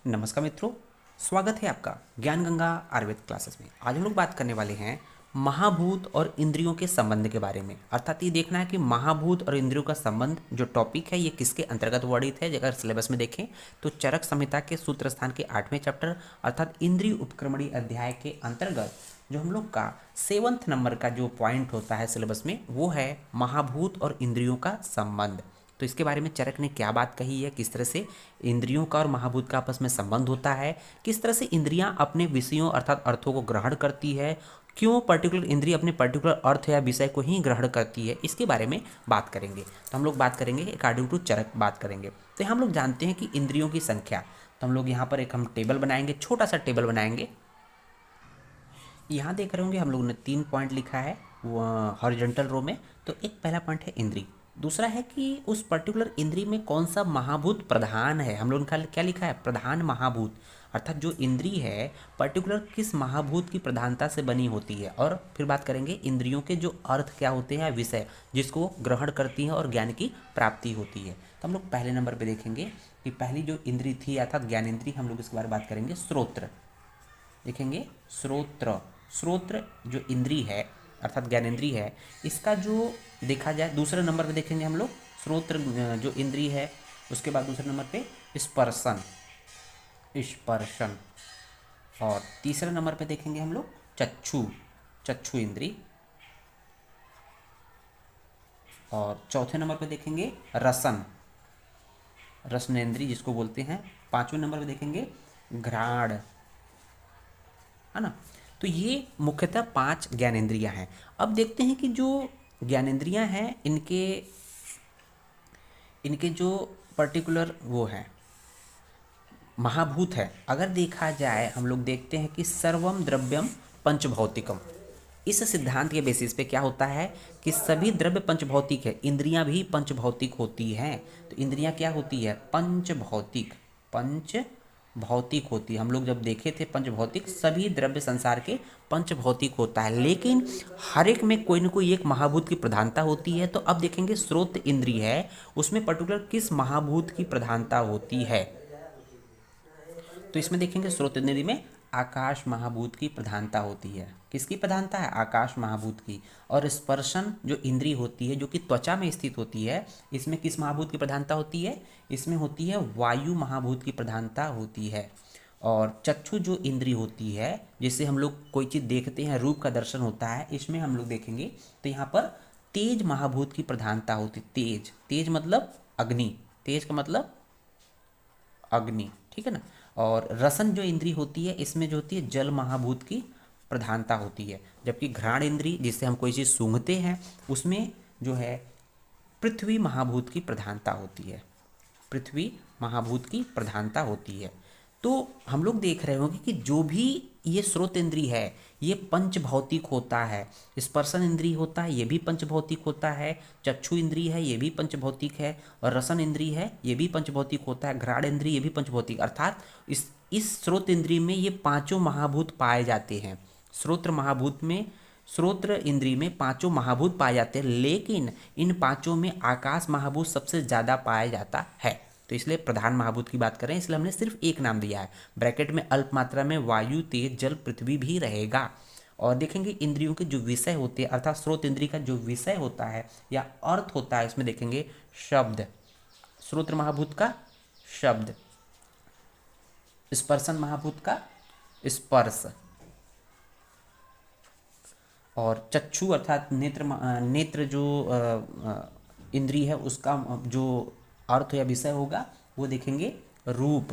नमस्कार मित्रों, स्वागत है आपका ज्ञान गंगा आयुर्वेद क्लासेस में। आज हम लोग बात करने वाले हैं महाभूत और इंद्रियों के संबंध के बारे में। अर्थात ये देखना है कि महाभूत और इंद्रियों का संबंध जो टॉपिक है ये किसके अंतर्गत वर्णित है। अगर सिलेबस में देखें तो चरक संहिता के सूत्र स्थान के 8वें चैप्टर अर्थात इंद्रिय उपक्रमणी अध्याय के अंतर्गत जो हम लोग का 7th नंबर का जो पॉइंट होता है सिलेबस में वो है महाभूत और इंद्रियों का संबंध। तो इसके बारे में चरक ने क्या बात कही है, किस तरह से इंद्रियों का और महाभूत का आपस में संबंध होता है, किस तरह से इंद्रियां अपने विषयों अर्थात अर्थों को ग्रहण करती है, क्यों पर्टिकुलर इंद्रिय अपने पर्टिकुलर अर्थ या विषय को ही ग्रहण करती है, इसके बारे में बात करेंगे। तो हम लोग बात करेंगे अकॉर्डिंग टू चरक बात करेंगे। तो हम लोग जानते हैं कि इंद्रियों की संख्या, तो हम लोग यहाँ पर एक हम टेबल बनाएंगे, छोटा सा टेबल बनाएंगे। यहाँ देख रहे होंगे हम लोगों ने 3 पॉइंट लिखा है हॉरिजॉन्टल रो में। तो एक पहला पॉइंट है इंद्री, दूसरा है कि उस पर्टिकुलर इंद्री में कौन सा महाभूत प्रधान है। हम लोगों ने क्या लिखा है, प्रधान महाभूत, अर्थात जो इंद्री है पर्टिकुलर किस महाभूत की प्रधानता से बनी होती है। और फिर बात करेंगे इंद्रियों के जो अर्थ क्या होते हैं, विषय जिसको ग्रहण करती है और ज्ञान की प्राप्ति होती है। तो हम लोग पहले नंबर पे देखेंगे कि पहली जो इंद्री थी अर्थात ज्ञानेंद्री, हम लोग इसके बारे में बात करेंगे श्रोत्र। देखेंगे श्रोत्र, श्रोत्र जो इंद्री है अर्थात ज्ञानेंद्री है, इसका जो देखा जाए दूसरे नंबर पे देखेंगे हम लोग श्रोत्र जो इंद्री है। उसके बाद दूसरे नंबर पे स्पर्शन, स्पर्शन। और तीसरे नंबर पे देखेंगे हम लोग चक्षु, चक्षु इंद्री। और चौथे नंबर पे देखेंगे रसन, रसनेन्द्री जिसको बोलते हैं। 5वें नंबर पे देखेंगे घ्राण, है ना। तो ये मुख्यतः 5 ज्ञानेंद्रियां हैं। अब देखते हैं कि जो ज्ञानेंद्रियां हैं इनके जो पर्टिकुलर वो है महाभूत है। अगर देखा जाए हम लोग देखते हैं कि सर्वम द्रव्यम पंचभौतिकम, इस सिद्धांत के बेसिस पे क्या होता है कि सभी द्रव्य पंचभौतिक है, इंद्रियां भी पंचभौतिक होती हैं। तो इंद्रियां क्या होती है, पंचभौतिक, पंचभौतिक होती है। हम लोग जब देखे थे पंचभौतिक, सभी द्रव्य संसार के पंचभौतिक होता है, लेकिन हर एक में कोई न कोई एक महाभूत की प्रधानता होती है। तो अब देखेंगे स्रोत इंद्रिय है, उसमें पर्टिकुलर किस महाभूत की प्रधानता होती है। तो इसमें देखेंगे स्रोत इंद्रिय में आकाश महाभूत की प्रधानता होती है। किसकी प्रधानता है, आकाश महाभूत की। और स्पर्शन जो इंद्री होती है जो कि त्वचा में स्थित होती है, इसमें किस महाभूत की प्रधानता होती है, इसमें होती है वायु महाभूत की प्रधानता होती है। और चक्षु जो इंद्री होती है जिससे हम लोग कोई चीज़ देखते हैं, रूप का दर्शन होता है, इसमें हम लोग देखेंगे तो यहाँ पर तेज महाभूत की प्रधानता होती है। तेज, तेज मतलब अग्नि, तेज का मतलब अग्नि, ठीक है ना। और रसन जो इंद्री होती है इसमें जो होती है जल महाभूत की प्रधानता होती है। जबकि घ्राण इंद्री जिससे हम कोई चीज़ सूंघते हैं उसमें जो है पृथ्वी महाभूत की प्रधानता होती है, पृथ्वी महाभूत की प्रधानता होती है। तो हम लोग देख रहे होंगे कि जो भी ये स्रोत इंद्री है ये पंचभौतिक होता है। स्पर्शन इंद्री होता है ये भी पंचभौतिक होता है, चक्षु इंद्री है ये भी पंचभौतिक है, और रसन इंद्री है ये भी पंचभौतिक होता है, घ्राण इंद्री ये भी पंचभौतिक। अर्थात इस स्रोत इंद्री में ये 5 महाभूत पाए जाते हैं। श्रोत्र महाभूत में, श्रोत्र इंद्री में 5 महाभूत पाए जाते हैं, लेकिन इन 5 में आकाश महाभूत सबसे ज़्यादा पाया जाता है। तो इसलिए प्रधान महाभूत की बात करें, इसलिए हमने सिर्फ एक नाम दिया है। ब्रैकेट में अल्प मात्रा में वायु, तेज, जल, पृथ्वी भी रहेगा। और देखेंगे इंद्रियों के जो विषय होते हैं अर्थात स्रोत इंद्री का जो विषय होता है या अर्थ होता है, इसमें देखेंगे शब्द, श्रोत्र महाभूत का शब्द, स्पर्शन महाभूत का स्पर्श, और चक्षु अर्थात नेत्र जो इंद्री है उसका जो अर्थ या विषय होगा वो देखेंगे रूप।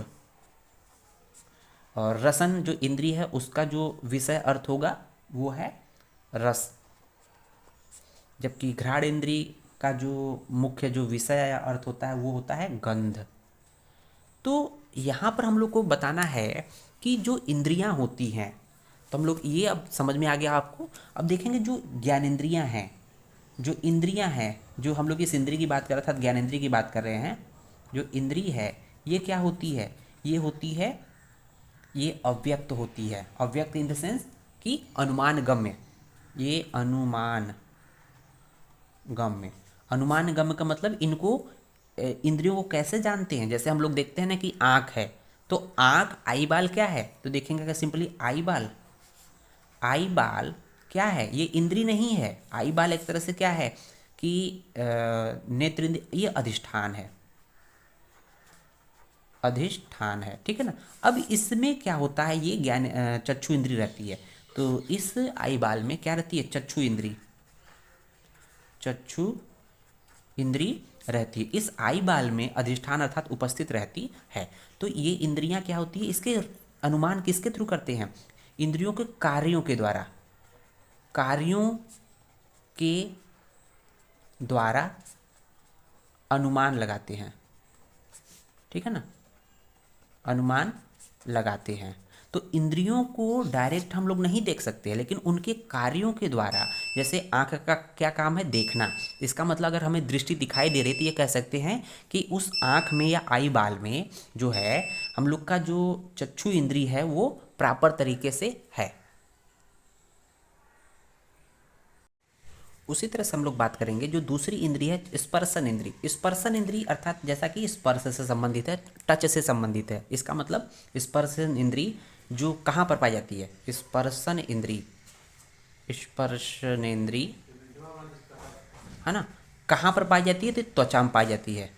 और रसन जो इंद्री है उसका जो विषय अर्थ होगा वो है रस। जबकि घ्राण इंद्री का जो मुख्य जो विषय या अर्थ होता है वो होता है गंध। तो यहाँ पर हम लोग को बताना है कि जो इंद्रियाँ होती हैं, तो हम लोग ये अब समझ में आ गया आपको। अब देखेंगे जो ज्ञानेंद्रियाँ हैं, जो इंद्रियां हैं, जो हम लोग इस इंद्री की बात कर रहे थे, ज्ञानेंद्री की बात कर रहे हैं, जो इंद्री है ये क्या होती है, ये होती है, ये अव्यक्त होती है। अव्यक्त इन द सेंस कि अनुमान गम्य, ये अनुमान गम्य। अनुमान गम्य का मतलब इनको इंद्रियों को कैसे जानते हैं, जैसे हम लोग देखते हैं ना कि आँख है, तो आँख आई बाल क्या है, तो देखेंगे अगर सिंपली आई बाल, आई बाल क्या है, ये इंद्री नहीं है। आई बाल एक तरह से क्या है कि नेत्र इंद्री, ये अधिष्ठान है, अधिष्ठान है, ठीक है ना। अब इसमें क्या होता है, ये ज्ञान चक्षु इंद्री रहती है। तो इस आई बाल में क्या रहती है, चक्षु इंद्री, चक्षु इंद्री रहती है। इस आई बाल में अधिष्ठान अर्थात उपस्थित रहती है। तो ये इंद्रियां क्या होती है, इसके अनुमान किसके थ्रू करते हैं, इंद्रियों के कार्यों के द्वारा, कार्यों के द्वारा अनुमान लगाते हैं, ठीक है ना, अनुमान लगाते हैं। तो इंद्रियों को डायरेक्ट हम लोग नहीं देख सकते हैं, लेकिन उनके कार्यों के द्वारा, जैसे आँख का क्या काम है, देखना। इसका मतलब अगर हमें दृष्टि दिखाई दे रही तो ये कह सकते हैं कि उस आँख में या आई बाल में जो है हम लोग का जो चक्षु इंद्री है वो प्रॉपर तरीके से है। उसी तरह से हम लोग बात करेंगे जो दूसरी इंद्री है, स्पर्शन इंद्री। स्पर्शन इंद्री अर्थात जैसा कि स्पर्श से संबंधित है, टच से संबंधित है। इसका मतलब स्पर्शन इंद्री जो कहाँ पर पाई जाती है, स्पर्शन इंद्री, स्पर्शनेंद्री है ना, कहाँ पर पाई जाती है, तो त्वचा में पाई जाती है,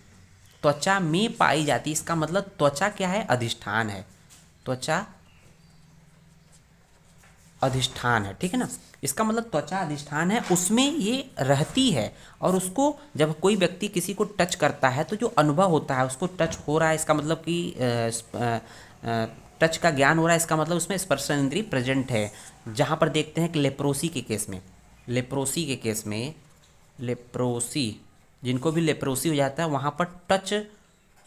त्वचा में पाई जाती है। इसका मतलब त्वचा क्या है, अधिष्ठान है, त्वचा अधिष्ठान है, ठीक है ना। इसका मतलब त्वचा अधिष्ठान है, उसमें ये रहती है। और उसको जब कोई व्यक्ति किसी को टच करता है तो जो अनुभव होता है, उसको टच हो रहा है, इसका मतलब कि टच का ज्ञान हो रहा है, इसका मतलब उसमें स्पर्शन इंद्री प्रेजेंट है। जहाँ पर देखते हैं कि लेप्रोसी के केस में, लेप्रोसी के केस में, लेप्रोसी जिनको भी लेप्रोसी हो जाता है वहाँ पर टच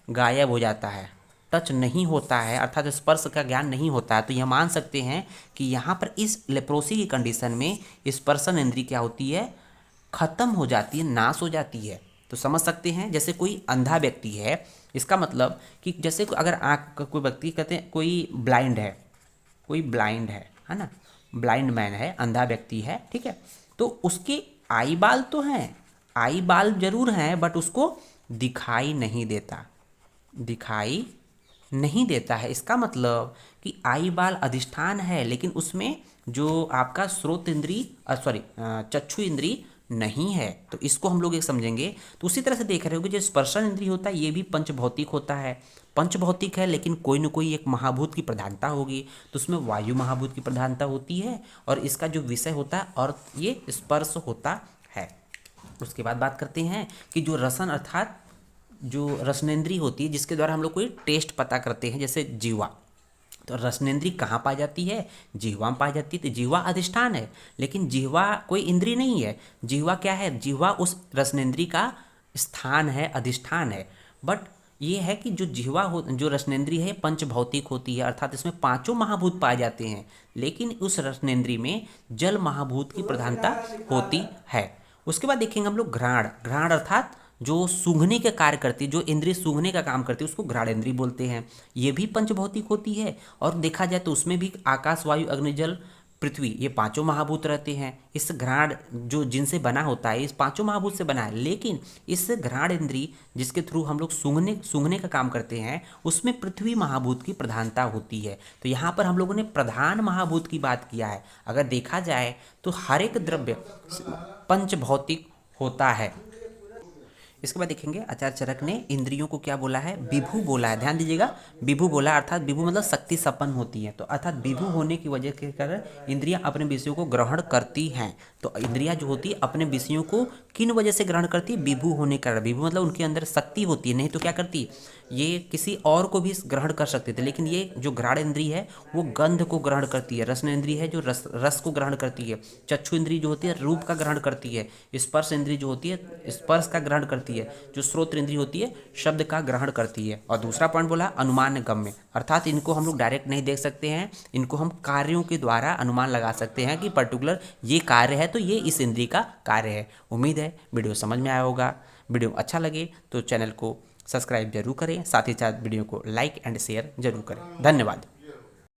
गायब हो जाता है, टच नहीं होता है, अर्थात स्पर्श का ज्ञान नहीं होता है। तो यह मान सकते हैं कि यहाँ पर इस लेप्रोसी की कंडीशन में स्पर्शन इंद्री क्या होती है, खत्म हो जाती है, नाश हो जाती है। तो समझ सकते हैं जैसे कोई अंधा व्यक्ति है, इसका मतलब कि जैसे अगर आँख का कोई व्यक्ति, कहते हैं कोई ब्लाइंड है, कोई ब्लाइंड है ना, ब्लाइंड मैन है, अंधा व्यक्ति है, ठीक है। तो उसके आई बाल तो हैं, आई बाल जरूर हैं, बट उसको दिखाई नहीं देता, दिखाई नहीं देता है। इसका मतलब कि आई बाल अधिष्ठान है, लेकिन उसमें जो आपका स्रोत इंद्री सॉरी चक्षु इंद्री नहीं है। तो इसको हम लोग एक समझेंगे। तो उसी तरह से देख रहे होगे जो स्पर्शन इंद्री होता है ये भी पंचभौतिक होता है, पंचभौतिक है, लेकिन कोई न कोई एक महाभूत की प्रधानता होगी। तो उसमें वायु महाभूत की प्रधानता होती है, और इसका जो विषय होता है और ये स्पर्श होता है। उसके बाद बात करते हैं कि जो रसन अर्थात जो रसनेंद्री होती है, जिसके द्वारा हम लोग कोई टेस्ट पता करते हैं, जैसे जीवा। तो रसनेंद्री कहाँ पाई जाती है, जिह्वा में पाई जाती है। तो जिह्वा अधिष्ठान है, लेकिन जिह्वा कोई इंद्री नहीं है। जिह्वा क्या है, जिह्वा उस रसनेंद्री का स्थान है, अधिष्ठान है। बट ये है कि जो जिह्वा हो, जो रसनेंद्री है, पंचभौतिक होती है, अर्थात इसमें पांचों महाभूत पाए जाते हैं, लेकिन उस रसनेंद्री में जल महाभूत की प्रधानता होती है। उसके बाद देखेंगे हम लोग घ्राण। घ्राण अर्थात जो सूंघने के कार्य करती है, जो इंद्रिय सूंघने का काम करती है, उसको घ्राण इंद्रिय बोलते हैं। ये भी पंचभौतिक होती है, और देखा जाए तो उसमें भी आकाश, वायु, अग्नि, जल, पृथ्वी, ये पांचों महाभूत रहते हैं। इस घ्राण जो जिनसे बना होता है, इस पांचों महाभूत से बना है, लेकिन इस घ्राण इंद्रिय जिसके थ्रू हम लोग सूंघने का काम करते हैं, उसमें पृथ्वी महाभूत की प्रधानता होती है। तो यहाँ पर हम लोगों ने प्रधान महाभूत की बात किया है। अगर देखा जाए तो हर एक द्रव्य पंचभौतिक होता है। इसके बाद देखेंगे आचार्य चरक ने इंद्रियों को क्या बोला है, विभु बोला है। ध्यान दीजिएगा, विभु बोला, अर्थात विभु मतलब शक्ति संपन्न होती है। तो अर्थात विभु होने की वजह के कारण इंद्रियां अपने विषयों को ग्रहण करती हैं। तो इंद्रियां जो होती है अपने विषयों को किन वजह से ग्रहण करती है, विभु होने के कारण। विभु मतलब उनके अंदर शक्ति होती है, नहीं तो क्या करती, ये किसी और को भी ग्रहण कर सकते थे, लेकिन ये जो घ्राण इंद्रिय है वो गंध को ग्रहण करती है, रसन इंद्रिय है जो रस को ग्रहण करती है, चक्षु इंद्रिय जो होती है रूप का ग्रहण करती है, स्पर्श इंद्रिय जो होती है स्पर्श का ग्रहण करती है, जो श्रोत्र इंद्रिय होती है शब्द का ग्रहण करती है। और दूसरा पॉइंट बोला अनुमान गम्य, अर्थात इनको हम लोग डायरेक्ट नहीं देख सकते हैं, इनको हम कार्यों के द्वारा अनुमान लगा सकते हैं कि पर्टिकुलर ये कार्य है तो ये इस इंद्रिय का कार्य है। उम्मीद है वीडियो समझ में आया होगा। वीडियो अच्छा लगे तो चैनल को सब्सक्राइब जरूर करें, साथ ही साथ वीडियो को लाइक एंड शेयर जरूर करें। धन्यवाद।